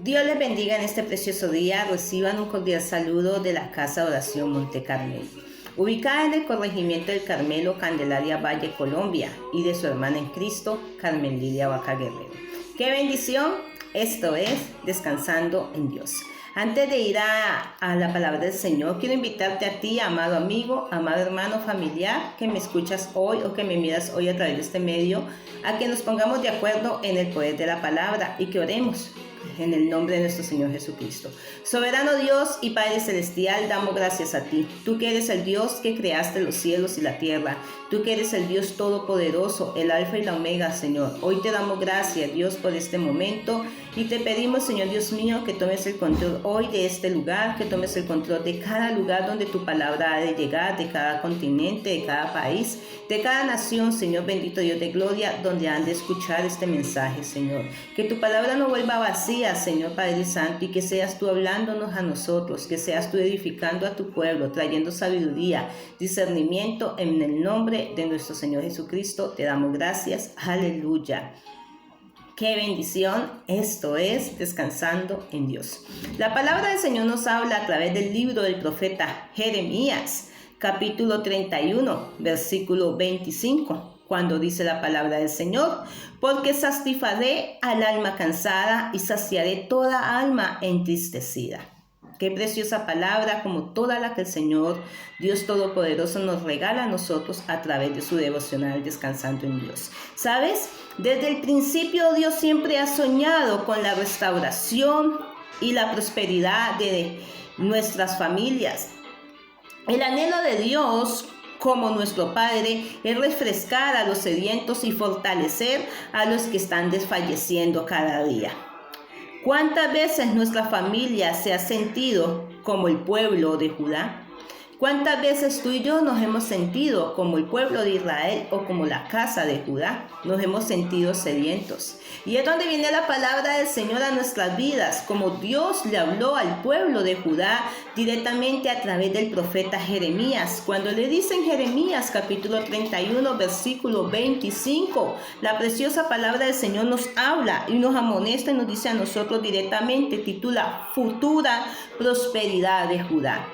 Dios les bendiga en este precioso día. Reciban un cordial saludo de la Casa de Oración Monte Carmelo, ubicada en el corregimiento del Carmelo, Candelaria Valle, Colombia, y de su hermana en Cristo, Carmen Lidia Vaca Guerrero. ¡Qué bendición! Esto es Descansando en Dios. Antes de ir a la palabra del Señor, quiero invitarte a ti, amado amigo, amado hermano, familiar, que me escuchas hoy o que me miras hoy a través de este medio, a que nos pongamos de acuerdo en el poder de la palabra y que oremos en el nombre de nuestro Señor Jesucristo. Soberano Dios y Padre Celestial, damos gracias a ti. Tú que eres el Dios que creaste los cielos y la tierra. Tú que eres el Dios todopoderoso, el Alfa y la Omega, Señor. Hoy te damos gracias, Dios, por este momento y te pedimos, Señor Dios mío, que tomes el control hoy de este lugar, que tomes el control de cada lugar donde tu palabra ha de llegar, de cada continente, de cada país, de cada nación, Señor bendito Dios de gloria, donde han de escuchar este mensaje, Señor. Que tu palabra no vuelva vacía, Señor Padre Santo, y que seas tú hablándonos a nosotros, que seas tú edificando a tu pueblo, trayendo sabiduría, discernimiento, en el nombre de nuestro Señor Jesucristo. Te damos gracias. Aleluya. ¡Qué bendición! Esto es Descansando en Dios. La palabra del Señor nos habla a través del libro del profeta Jeremías, capítulo 31, versículo 25, cuando dice la palabra del Señor: porque satisfaré al alma cansada y saciaré toda alma entristecida. Qué preciosa palabra, como toda la que el Señor, Dios Todopoderoso, nos regala a nosotros a través de su devocional Descansando en Dios. ¿Sabes? Desde el principio Dios siempre ha soñado con la restauración y la prosperidad de nuestras familias. El anhelo de Dios como nuestro Padre es refrescar a los sedientos y fortalecer a los que están desfalleciendo cada día. ¿Cuántas veces nuestra familia se ha sentido como el pueblo de Judá? ¿Cuántas veces tú y yo nos hemos sentido como el pueblo de Israel o como la casa de Judá? Nos hemos sentido sedientos. Y es donde viene la palabra del Señor a nuestras vidas, como Dios le habló al pueblo de Judá directamente a través del profeta Jeremías. Cuando le dice en Jeremías capítulo 31, versículo 25, la preciosa palabra del Señor nos habla y nos amonesta y nos dice a nosotros directamente, titula Futura Prosperidad de Judá.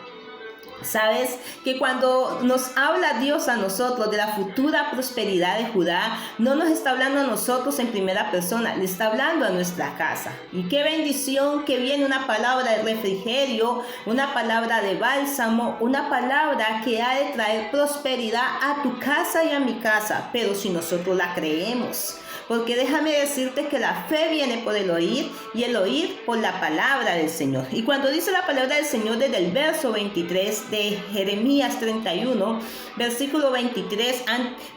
Sabes que cuando nos habla Dios a nosotros de la futura prosperidad de Judá, no nos está hablando a nosotros en primera persona, le está hablando a nuestra casa. Y qué bendición que viene una palabra de refrigerio, una palabra de bálsamo, una palabra que ha de traer prosperidad a tu casa y a mi casa, pero si nosotros la creemos. Porque déjame decirte que la fe viene por el oír y el oír por la palabra del Señor. Y cuando dice la palabra del Señor desde el verso 23 de Jeremías 31, versículo 23,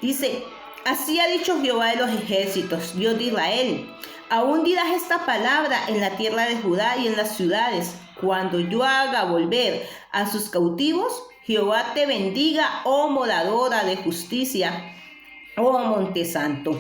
dice: así ha dicho Jehová de los ejércitos, Dios de Israel, aún dirás esta palabra en la tierra de Judá y en las ciudades, cuando yo haga volver a sus cautivos, Jehová te bendiga, oh moradora de justicia, oh monte santo.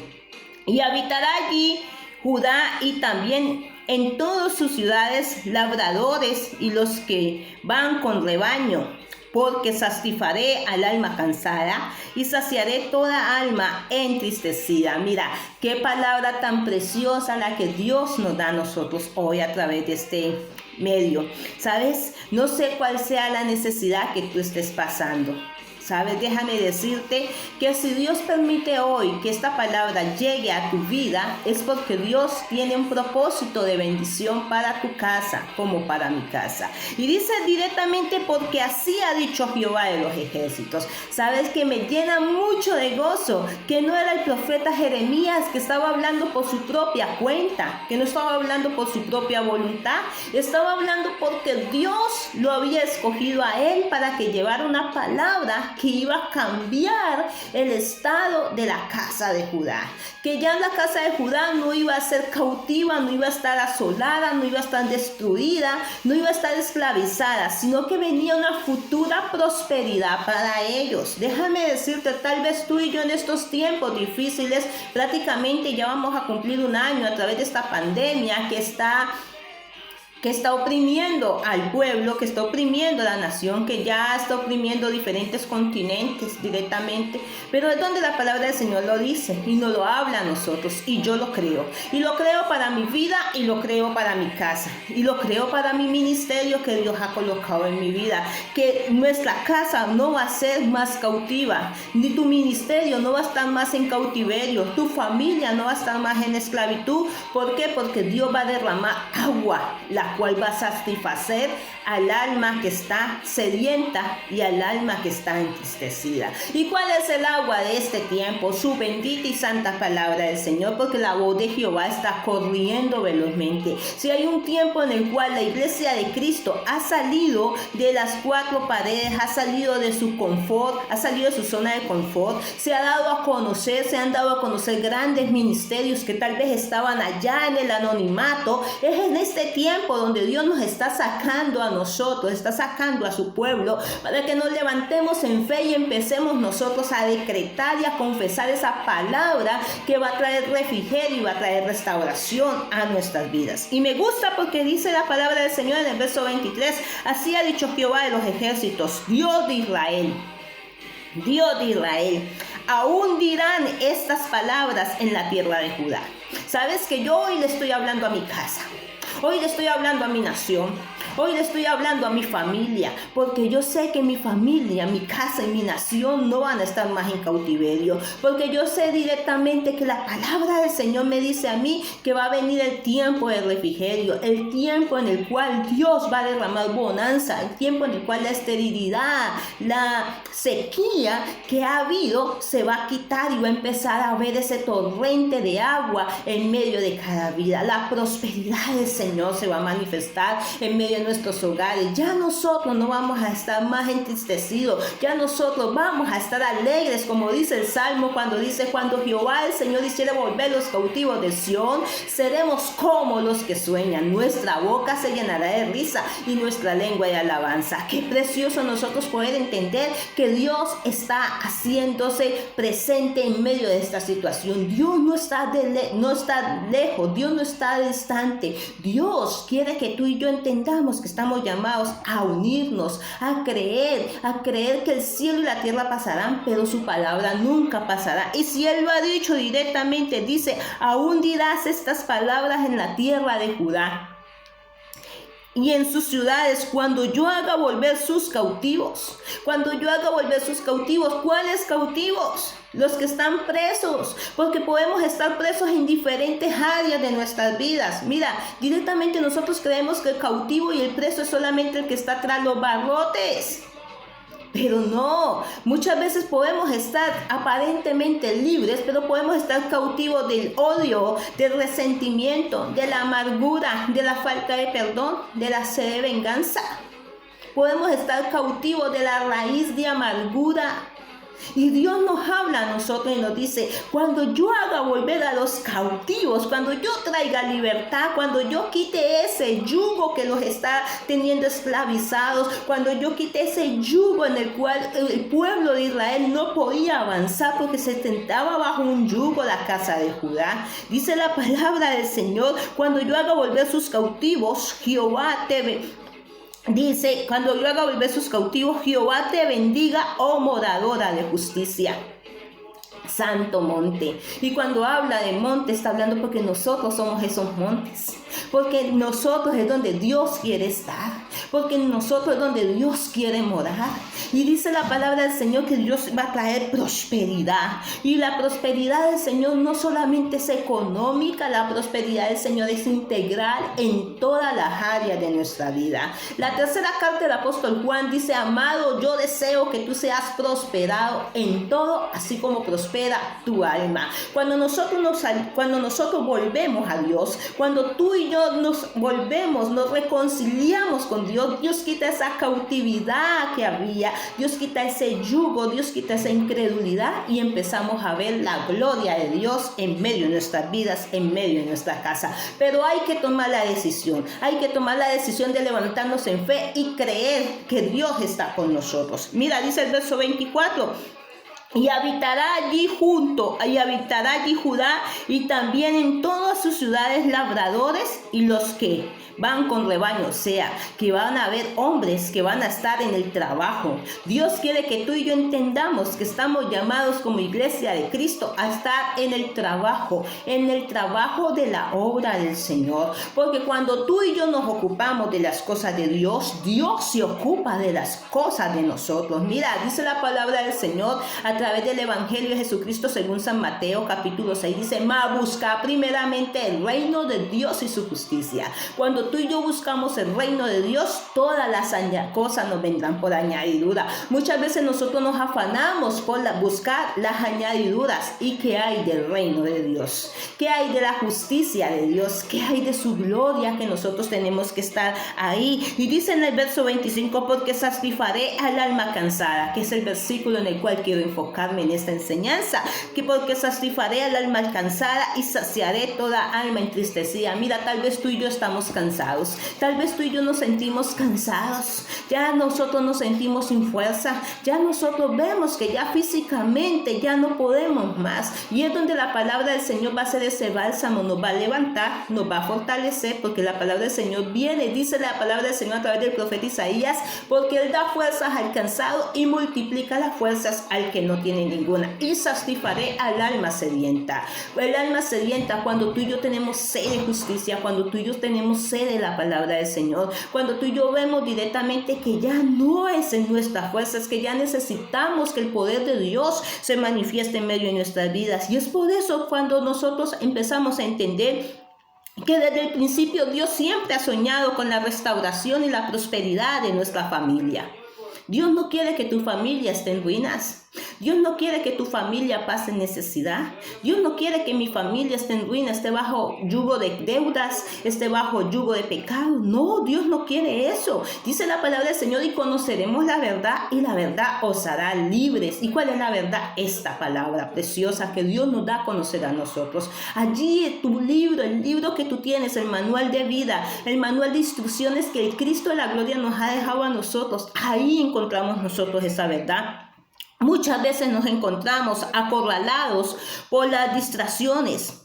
Y habitará allí Judá y también en todas sus ciudades labradores y los que van con rebaño, porque satisfaré al alma cansada y saciaré toda alma entristecida. Mira, qué palabra tan preciosa la que Dios nos da a nosotros hoy a través de este medio. ¿Sabes? No sé cuál sea la necesidad que tú estés pasando. ¿Sabes? Déjame decirte que si Dios permite hoy que esta palabra llegue a tu vida, es porque Dios tiene un propósito de bendición para tu casa como para mi casa. Y dice directamente: porque así ha dicho Jehová de los ejércitos. ¿Sabes? Que me llena mucho de gozo, que no era el profeta Jeremías que estaba hablando por su propia cuenta, que no estaba hablando por su propia voluntad, estaba hablando porque Dios lo había escogido a él para que llevara una palabra que iba a cambiar el estado de la casa de Judá, que ya la casa de Judá no iba a ser cautiva, no iba a estar asolada, no iba a estar destruida, no iba a estar esclavizada, sino que venía una futura prosperidad para ellos. Déjame decirte, tal vez tú y yo en estos tiempos difíciles, prácticamente ya vamos a cumplir un año a través de esta pandemia que está que está oprimiendo al pueblo, que está oprimiendo a la nación, que ya está oprimiendo diferentes continentes directamente, pero es donde la palabra del Señor lo dice y nos lo habla a nosotros, y yo lo creo, y lo creo para mi vida, y lo creo para mi casa, y lo creo para mi ministerio que Dios ha colocado en mi vida, que nuestra casa no va a ser más cautiva, ni tu ministerio no va a estar más en cautiverio, tu familia no va a estar más en esclavitud. ¿Por qué? Porque Dios va a derramar agua, la cual va a satisfacer al alma que está sedienta y al alma que está entristecida. ¿Y cuál es el agua de este tiempo? Su bendita y santa palabra del Señor, porque la voz de Jehová está corriendo velozmente. Si hay un tiempo en el cual la iglesia de Cristo ha salido de las cuatro paredes, ha salido de su confort, ha salido de su zona de confort, se han dado a conocer grandes ministerios que tal vez estaban allá en el anonimato, es en este tiempo donde Dios nos está sacando a nosotros, está sacando a su pueblo, para que nos levantemos en fe y empecemos nosotros a decretar y a confesar esa palabra que va a traer refrigerio y va a traer restauración a nuestras vidas. Y me gusta porque dice la palabra del Señor en el verso 23, así ha dicho Jehová de los ejércitos, Dios de Israel, aún dirán estas palabras en la tierra de Judá. Sabes que yo hoy le estoy hablando a mi casa, hoy le estoy hablando a mi nación, hoy le estoy hablando a mi familia, porque yo sé que mi familia, mi casa y mi nación no van a estar más en cautiverio, porque yo sé directamente que la palabra del Señor me dice a mí que va a venir el tiempo de refrigerio, el tiempo en el cual Dios va a derramar bonanza, el tiempo en el cual la esterilidad, la sequía que ha habido se va a quitar y va a empezar a ver ese torrente de agua en medio de cada vida. La prosperidad del Señor se va a manifestar en medio de nuestros hogares. Ya nosotros no vamos a estar más entristecidos, ya nosotros vamos a estar alegres, como dice el Salmo cuando dice, cuando Jehová el Señor hiciera volver los cautivos de Sión, seremos como los que sueñan, nuestra boca se llenará de risa y nuestra lengua de alabanza. Qué precioso nosotros poder entender que Dios está haciéndose presente en medio de esta situación. Dios no está lejos, Dios no está distante. Dios quiere que tú y yo entendamos que estamos llamados a unirnos, a creer que el cielo y la tierra pasarán, pero su palabra nunca pasará. Y si Él lo ha dicho directamente, dice, aún dirás estas palabras en la tierra de Judá y en sus ciudades, cuando yo haga volver sus cautivos. ¿Cuáles cautivos? Los que están presos, porque podemos estar presos en diferentes áreas de nuestras vidas. Mira, directamente nosotros creemos que el cautivo y el preso es solamente el que está tras los barrotes. Pero no, muchas veces podemos estar aparentemente libres, pero podemos estar cautivos del odio, del resentimiento, de la amargura, de la falta de perdón, de la sed de venganza. Podemos estar cautivos de la raíz de amargura. Y Dios nos habla a nosotros y nos dice, cuando yo haga volver a los cautivos, cuando yo traiga libertad, cuando yo quite ese yugo que los está teniendo esclavizados, cuando yo quite ese yugo en el cual el pueblo de Israel no podía avanzar porque se sentaba bajo un yugo la casa de Judá. Dice la palabra del Señor, cuando yo haga volver sus cautivos, Jehová dice, cuando yo haga volver sus cautivos, Jehová te bendiga, oh moradora de justicia. Santo monte. Y cuando habla de monte, está hablando porque nosotros somos esos montes. Porque nosotros es donde Dios quiere estar. Porque nosotros es donde Dios quiere morar. Y dice la palabra del Señor que Dios va a traer prosperidad. Y la prosperidad del Señor no solamente es económica, la prosperidad del Señor es integral en todas las áreas de nuestra vida. La tercera carta del apóstol Juan dice, amado, yo deseo que tú seas prosperado en todo, así como prospera tu alma. Cuando nosotros volvemos a Dios, cuando tú y yo nos reconciliamos con Dios, Dios quita esa cautividad que había, Dios quita ese yugo, Dios quita esa incredulidad y empezamos a ver la gloria de Dios en medio de nuestras vidas, en medio de nuestra casa. Pero hay que tomar la decisión de levantarnos en fe y creer que Dios está con nosotros. Mira, dice el verso 24. Y habitará allí Judá, y también en todas sus ciudades labradores y los que van con rebaño, o sea, que van a haber hombres que van a estar en el trabajo. Dios quiere que tú y yo entendamos que estamos llamados como iglesia de Cristo a estar en el trabajo de la obra del Señor, porque cuando tú y yo nos ocupamos de las cosas de Dios, Dios se ocupa de las cosas de nosotros. Mira, dice la palabra del Señor a través del Evangelio de Jesucristo según San Mateo capítulo 6, dice: busca primeramente el reino de Dios y su justicia. Cuando tú y yo buscamos el reino de Dios, todas las cosas nos vendrán por añadidura. Muchas veces nosotros nos afanamos por buscar las añadiduras. ¿Y qué hay del reino de Dios? ¿Qué hay de la justicia de Dios? ¿Qué hay de su gloria que nosotros tenemos que estar ahí? Y dice en el verso 25: porque satisfaré al alma cansada, que es el versículo en el cual quiero enfocarme en esta enseñanza, que porque satisfaré al alma cansada y saciaré toda alma entristecida. Mira, tal vez tú y yo estamos cansados. Tal vez tú y yo nos sentimos cansados, ya nosotros nos sentimos sin fuerza, ya nosotros vemos que ya físicamente ya no podemos más, y es donde la palabra del Señor va a ser ese bálsamo, nos va a levantar, nos va a fortalecer, porque la palabra del Señor viene, dice la palabra del Señor a través del profeta Isaías, porque Él da fuerzas al cansado y multiplica las fuerzas al que no tiene ninguna. Y satisfaré al alma sedienta. El alma sedienta, cuando tú y yo tenemos sed de justicia, cuando tú y yo tenemos sed de la palabra del Señor, cuando tú y yo vemos directamente que ya no es en nuestras fuerzas, que ya necesitamos que el poder de Dios se manifieste en medio de nuestras vidas. Y es por eso cuando nosotros empezamos a entender que desde el principio Dios siempre ha soñado con la restauración y la prosperidad de nuestra familia. Dios no quiere que tu familia esté en ruinas. Dios no quiere que tu familia pase necesidad. Dios no quiere que mi familia esté en ruina, esté bajo yugo de deudas, esté bajo yugo de pecado. No, Dios no quiere eso. Dice la palabra del Señor: y conoceremos la verdad, y la verdad os hará libres. ¿Y cuál es la verdad? Esta palabra preciosa que Dios nos da a conocer a nosotros. Allí tu libro, el libro que tú tienes, el manual de vida, el manual de instrucciones que el Cristo de la gloria nos ha dejado a nosotros, ahí encontramos nosotros esa verdad. Muchas veces nos encontramos acorralados por las distracciones,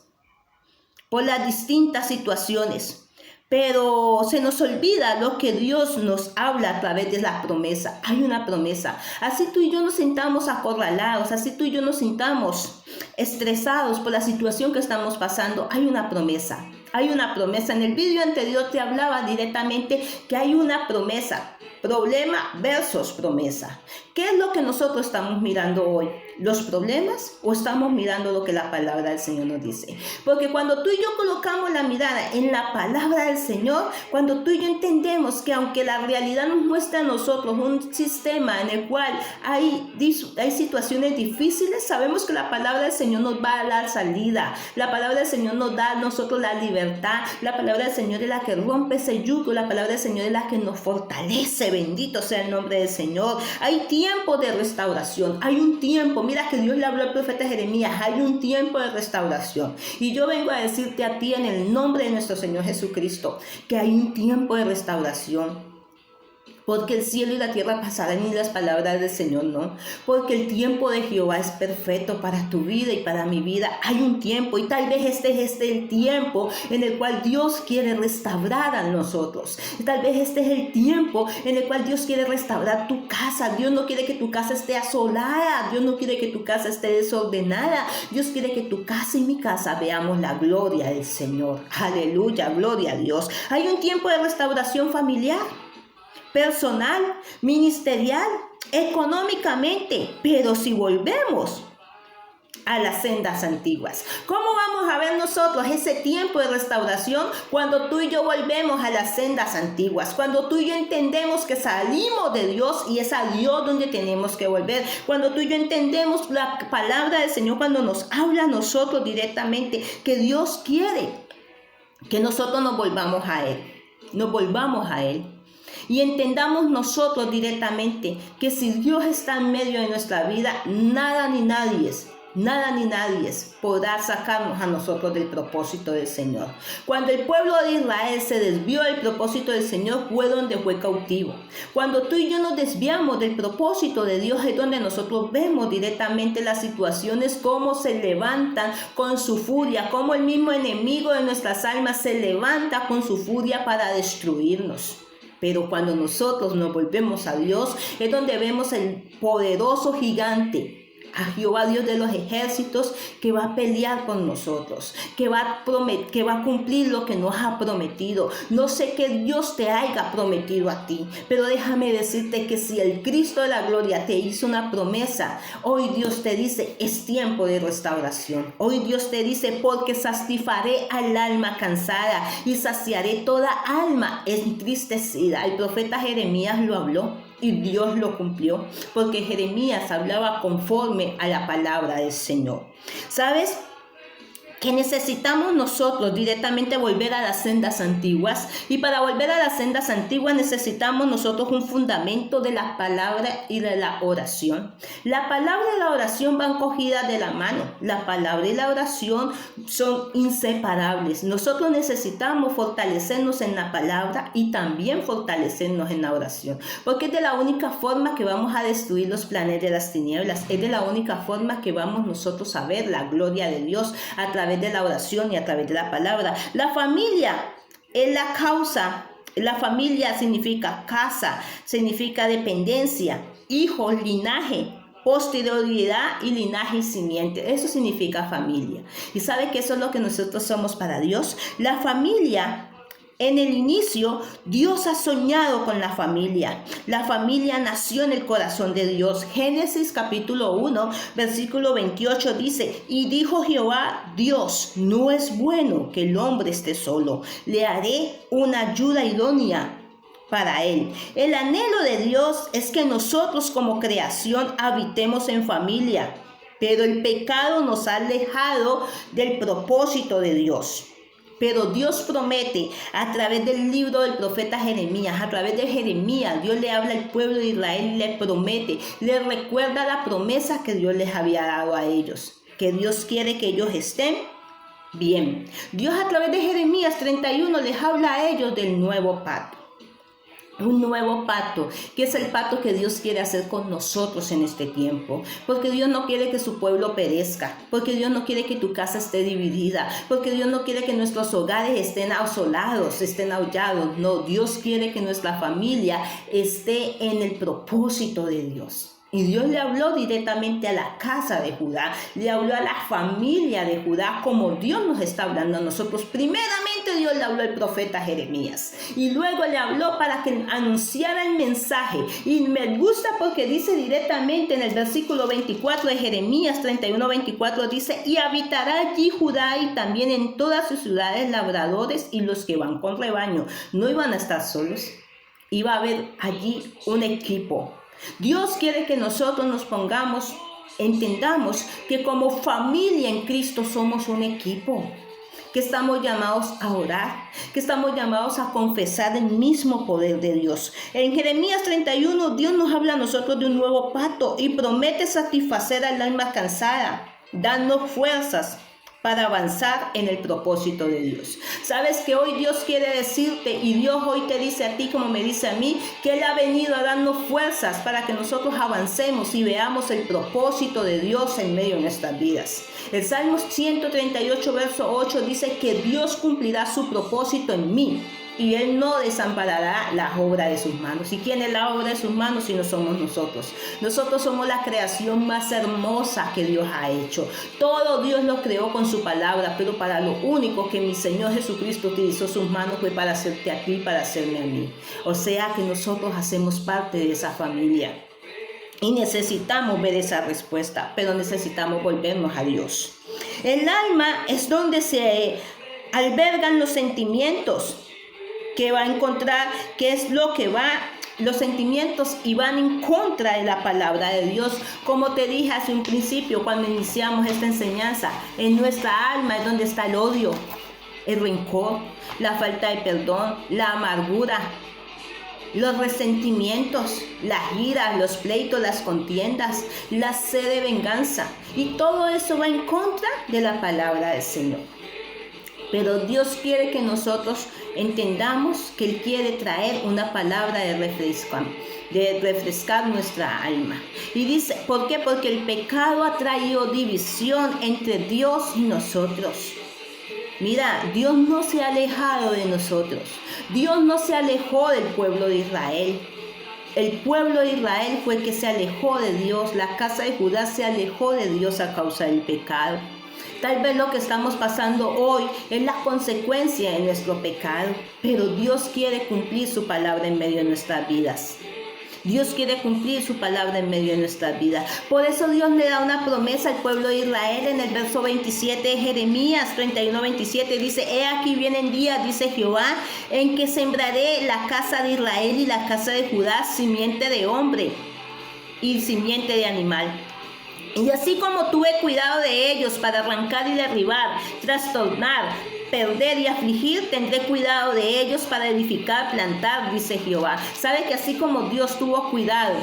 por las distintas situaciones, pero se nos olvida lo que Dios nos habla a través de la promesa. Hay una promesa. Así tú y yo nos sintamos acorralados, así tú y yo nos sintamos estresados por la situación que estamos pasando, hay una promesa. Hay una promesa. En el vídeo anterior te hablaba directamente que hay una promesa. Problema versus promesa. ¿Qué es lo que nosotros estamos mirando hoy? ¿Los problemas o estamos mirando lo que la palabra del Señor nos dice? Porque cuando tú y yo colocamos la mirada en la palabra del Señor, cuando tú y yo entendemos que aunque la realidad nos muestra a nosotros un sistema en el cual hay situaciones difíciles, sabemos que la palabra del Señor nos va a dar salida. La palabra del Señor nos da a nosotros la libertad. La palabra del Señor es la que rompe ese yugo. La palabra del Señor es la que nos fortalece. Bendito sea el nombre del Señor. Hay tiempo de restauración. Hay un tiempo. Mira que Dios le habló al profeta Jeremías. Hay un tiempo de restauración. Y yo vengo a decirte a ti en el nombre de nuestro Señor Jesucristo que hay un tiempo de restauración. Porque el cielo y la tierra pasarán y las palabras del Señor no. Porque el tiempo de Jehová es perfecto para tu vida y para mi vida. Hay un tiempo, y tal vez este es el tiempo en el cual Dios quiere restaurar a nosotros. Tal vez este es el tiempo en el cual Dios quiere restaurar tu casa. Dios no quiere que tu casa esté asolada. Dios no quiere que tu casa esté desordenada. Dios quiere que tu casa y mi casa veamos la gloria del Señor. Aleluya, gloria a Dios. Hay un tiempo de restauración familiar, personal, ministerial, económicamente, pero si volvemos a las sendas antiguas, ¿cómo vamos a ver nosotros ese tiempo de restauración cuando tú y yo volvemos a las sendas antiguas? Cuando tú y yo entendemos que salimos de Dios y es a Dios donde tenemos que volver. Cuando tú y yo entendemos la palabra del Señor, cuando nos habla a nosotros directamente, que Dios quiere que nosotros nos volvamos a Él. Nos volvamos a Él. Y entendamos nosotros directamente que si Dios está en medio de nuestra vida, nada ni nadie nada ni nadie podrá sacarnos a nosotros del propósito del Señor. Cuando el pueblo de Israel se desvió del propósito del Señor, fue donde fue cautivo. Cuando tú y yo nos desviamos del propósito de Dios, es donde nosotros vemos directamente las situaciones, cómo se levantan con su furia, cómo el mismo enemigo de nuestras almas se levanta con su furia para destruirnos. Pero cuando nosotros nos volvemos a Dios, es donde vemos el poderoso gigante, a Jehová Dios de los ejércitos, que va a pelear con nosotros, que va a cumplir lo que nos ha prometido. No sé qué Dios te haya prometido a ti, pero déjame decirte que si el Cristo de la gloria te hizo una promesa, hoy Dios te dice, es tiempo de restauración. Hoy Dios te dice, porque satisfaré al alma cansada y saciaré toda alma entristecida. El profeta Jeremías lo habló. Y Dios lo cumplió, porque Jeremías hablaba conforme a la palabra del Señor. ¿Sabes? Que necesitamos nosotros directamente volver a las sendas antiguas, y para volver a las sendas antiguas necesitamos nosotros un fundamento de la palabra y de la oración. La palabra y la oración van cogidas de la mano. La palabra y la oración son inseparables. Nosotros necesitamos fortalecernos en la palabra y también fortalecernos en la oración, porque es de la única forma que vamos a destruir los planes de las tinieblas. Es de la única forma que vamos nosotros a ver la gloria de Dios a través de la oración y a través de la palabra. La familia es la causa. La familia significa casa, significa dependencia, hijos, linaje, posterioridad y linaje y simiente. Eso significa familia. ¿Y sabe que eso es lo que nosotros somos para Dios? La familia. En el inicio, Dios ha soñado con la familia. La familia nació en el corazón de Dios. Génesis capítulo 1, versículo 28 dice, y dijo Jehová Dios, no es bueno que el hombre esté solo. Le haré una ayuda idónea para él. El anhelo de Dios es que nosotros como creación habitemos en familia, pero el pecado nos ha alejado del propósito de Dios. Pero Dios promete a través del libro del profeta Jeremías, a través de Jeremías, Dios le habla al pueblo de Israel y le promete, le recuerda la promesa que Dios les había dado a ellos, que Dios quiere que ellos estén bien. Dios a través de Jeremías 31 les habla a ellos del nuevo pacto. Un nuevo pacto, que es el pacto que Dios quiere hacer con nosotros en este tiempo. Porque Dios no quiere que su pueblo perezca. Porque Dios no quiere que tu casa esté dividida. Porque Dios no quiere que nuestros hogares estén asolados, estén aullados. No, Dios quiere que nuestra familia esté en el propósito de Dios. Y Dios le habló directamente a la casa de Judá, le habló a la familia de Judá, como Dios nos está hablando a nosotros. Primeramente Dios le habló al profeta Jeremías y luego le habló para que anunciara el mensaje. Y me gusta porque dice directamente en el versículo 24 de Jeremías 31, 24, dice, y habitará allí Judá y también en todas sus ciudades labradores y los que van con rebaño. No iban a estar solos, iba a haber allí un equipo. Dios quiere que nosotros nos pongamos, entendamos que como familia en Cristo somos un equipo, que estamos llamados a orar, que estamos llamados a confesar el mismo poder de Dios. En Jeremías 31, Dios nos habla a nosotros de un nuevo pacto y promete satisfacer al alma cansada, dando fuerzas para avanzar en el propósito de Dios. Sabes que hoy Dios quiere decirte, y Dios hoy te dice a ti como me dice a mí, que Él ha venido a darnos fuerzas para que nosotros avancemos y veamos el propósito de Dios en medio de nuestras vidas. El Salmo 138, verso 8 dice que Dios cumplirá su propósito en mí y Él no desamparará la obra de sus manos. ¿Y quién es la obra de sus manos si no somos nosotros? Nosotros somos la creación más hermosa que Dios ha hecho. Todo Dios lo creó con su palabra, pero para lo único que mi Señor Jesucristo utilizó sus manos fue para hacerte a ti, para hacerme a mí. O sea que nosotros hacemos parte de esa familia. Y necesitamos ver esa respuesta, pero necesitamos volvernos a Dios. El alma es donde se albergan los sentimientos, que va a encontrar qué es lo que va, los sentimientos, y van en contra de la palabra de Dios. Como te dije hace un principio, cuando iniciamos esta enseñanza, en nuestra alma es donde está el odio, el rencor, la falta de perdón, la amargura, los resentimientos, las iras, los pleitos, las contiendas, la sed de venganza. Y todo eso va en contra de la palabra del Señor. Pero Dios quiere que nosotros entendamos que Él quiere traer una palabra de refrescar nuestra alma. Y dice, ¿por qué? Porque el pecado ha traído división entre Dios y nosotros. Mira, Dios no se ha alejado de nosotros. Dios no se alejó del pueblo de Israel. El pueblo de Israel fue el que se alejó de Dios. La casa de Judá se alejó de Dios a causa del pecado. Tal vez lo que estamos pasando hoy es la consecuencia de nuestro pecado, pero Dios quiere cumplir su palabra en medio de nuestras vidas. Dios quiere cumplir su palabra en medio de nuestras vidas. Por eso Dios le da una promesa al pueblo de Israel en el verso 27 de Jeremías 31-27. Dice, he aquí vienen días, dice Jehová, en que sembraré la casa de Israel y la casa de Judá simiente de hombre y simiente de animal. Y así como tuve cuidado de ellos para arrancar y derribar, trastornar, perder y afligir, tendré cuidado de ellos para edificar, plantar, dice Jehová. ¿Sabe que así como Dios tuvo cuidado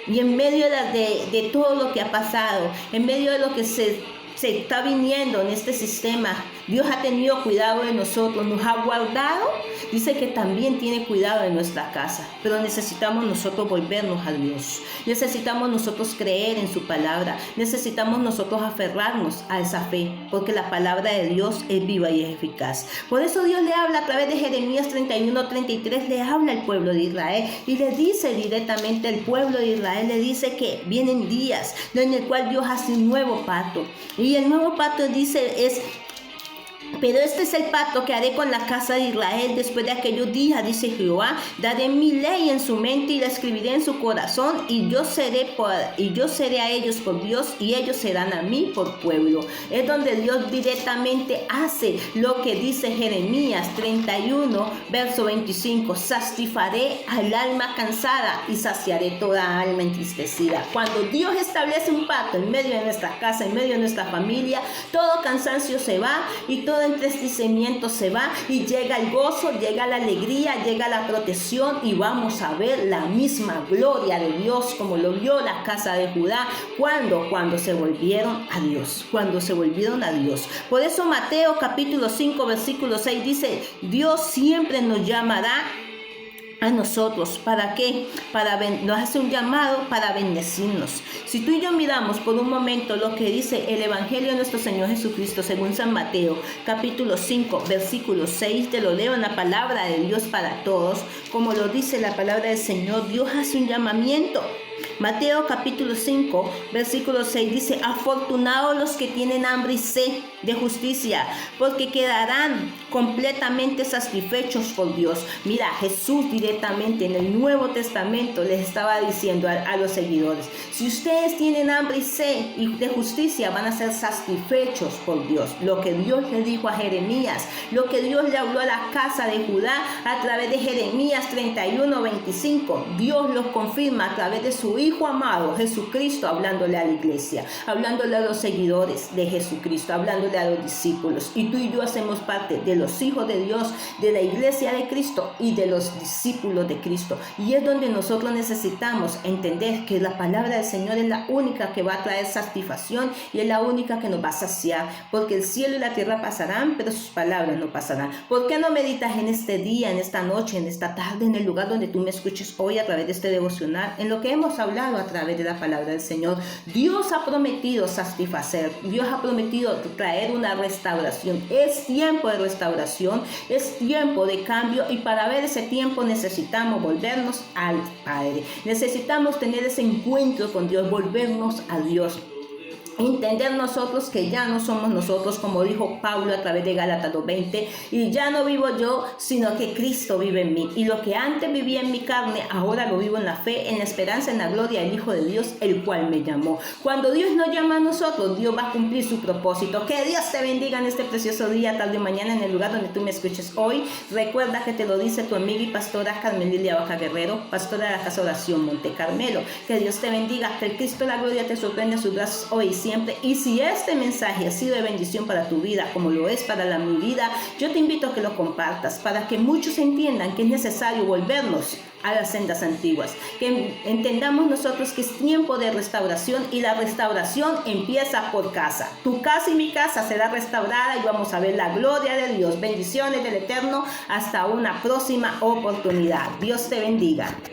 y en medio de todo lo que ha pasado, en medio de lo que se está viniendo en este sistema, Dios ha tenido cuidado de nosotros, nos ha guardado? Dice que también tiene cuidado de nuestra casa, pero necesitamos nosotros volvernos a Dios. Necesitamos nosotros creer en su palabra. Necesitamos nosotros aferrarnos a esa fe, porque la palabra de Dios es viva y es eficaz. Por eso Dios le habla a través de Jeremías 31-33, le habla al pueblo de Israel y le dice directamente al pueblo de Israel, le dice que vienen días en el cual Dios hace un nuevo pacto. Y el nuevo pacto dice es: pero este es el pacto que haré con la casa de Israel después de aquellos días, dice Jehová. Daré mi ley en su mente y la escribiré en su corazón, y yo seré a ellos por Dios, y ellos serán a mí por pueblo. Es donde Dios directamente hace lo que dice Jeremías 31, verso 25. Satisfaré al alma cansada y saciaré toda alma entristecida. Cuando Dios establece un pacto en medio de nuestra casa, en medio de nuestra familia, todo cansancio se va y todo entristecimiento se va, y llega el gozo, llega la alegría, llega la protección, y vamos a ver la misma gloria de Dios como lo vio la casa de Judá cuando se volvieron a Dios, Por eso Mateo capítulo 5 versículo 6 dice: Dios siempre nos llamará a nosotros. ¿Para qué? Nos hace un llamado para bendecirnos. Si tú y yo miramos por un momento lo que dice el Evangelio de nuestro Señor Jesucristo según San Mateo, capítulo 5, versículo 6, te lo leo en la palabra de Dios para todos, como lo dice la palabra del Señor. Dios hace un llamamiento. Mateo capítulo 5, versículo 6 dice: afortunados los que tienen hambre y sed de justicia, porque quedarán completamente satisfechos por Dios. Mira, Jesús directamente en el Nuevo Testamento les estaba diciendo a los seguidores: si ustedes tienen hambre y sed de justicia, van a ser satisfechos por Dios. Lo que Dios le dijo a Jeremías, lo que Dios le habló a la casa de Judá a través de Jeremías 31, 25, Dios los confirma a través de su Hijo amado Jesucristo, hablándole a la iglesia, hablándole a los seguidores de Jesucristo, hablándole a los discípulos. Y tú y yo hacemos parte de los hijos de Dios, de la iglesia de Cristo y de los discípulos de Cristo. Y es donde nosotros necesitamos entender que la palabra del Señor es la única que va a traer satisfacción y es la única que nos va a saciar, porque el cielo y la tierra pasarán, pero sus palabras no pasarán. ¿Por qué no meditas en este día, en esta noche, en esta tarde, en el lugar donde tú me escuches hoy a través de este devocional, en lo que hemos hablado a través de la palabra del Señor? Dios ha prometido satisfacer, Dios ha prometido traer una restauración. Es tiempo de restauración, es tiempo de cambio, y para ver ese tiempo necesitamos volvernos al Padre. Necesitamos tener ese encuentro con Dios, volvernos a Dios. Entender nosotros que ya no somos nosotros, como dijo Pablo a través de Gálatas 2:20, y ya no vivo yo, sino que Cristo vive en mí, y lo que antes vivía en mi carne, ahora lo vivo en la fe, en la esperanza, en la gloria del Hijo de Dios, el cual me llamó. Cuando Dios nos llama a nosotros, Dios va a cumplir su propósito. Que Dios te bendiga en este precioso día, tarde o mañana, en el lugar donde tú me escuches hoy. Recuerda que te lo dice tu amiga y pastora Carmen Lilia Vaca Guerrero, pastora de la Casa Oración Monte Carmelo. Que Dios te bendiga, que el Cristo de la gloria te sorprenda sus brazos hoy siempre. Y si este mensaje ha sido de bendición para tu vida, como lo es para mi vida, yo te invito a que lo compartas para que muchos entiendan que es necesario volvernos a las sendas antiguas, que entendamos nosotros que es tiempo de restauración, y la restauración empieza por casa. Tu casa y mi casa será restaurada y vamos a ver la gloria de Dios. Bendiciones del Eterno. Hasta una próxima oportunidad. Dios te bendiga.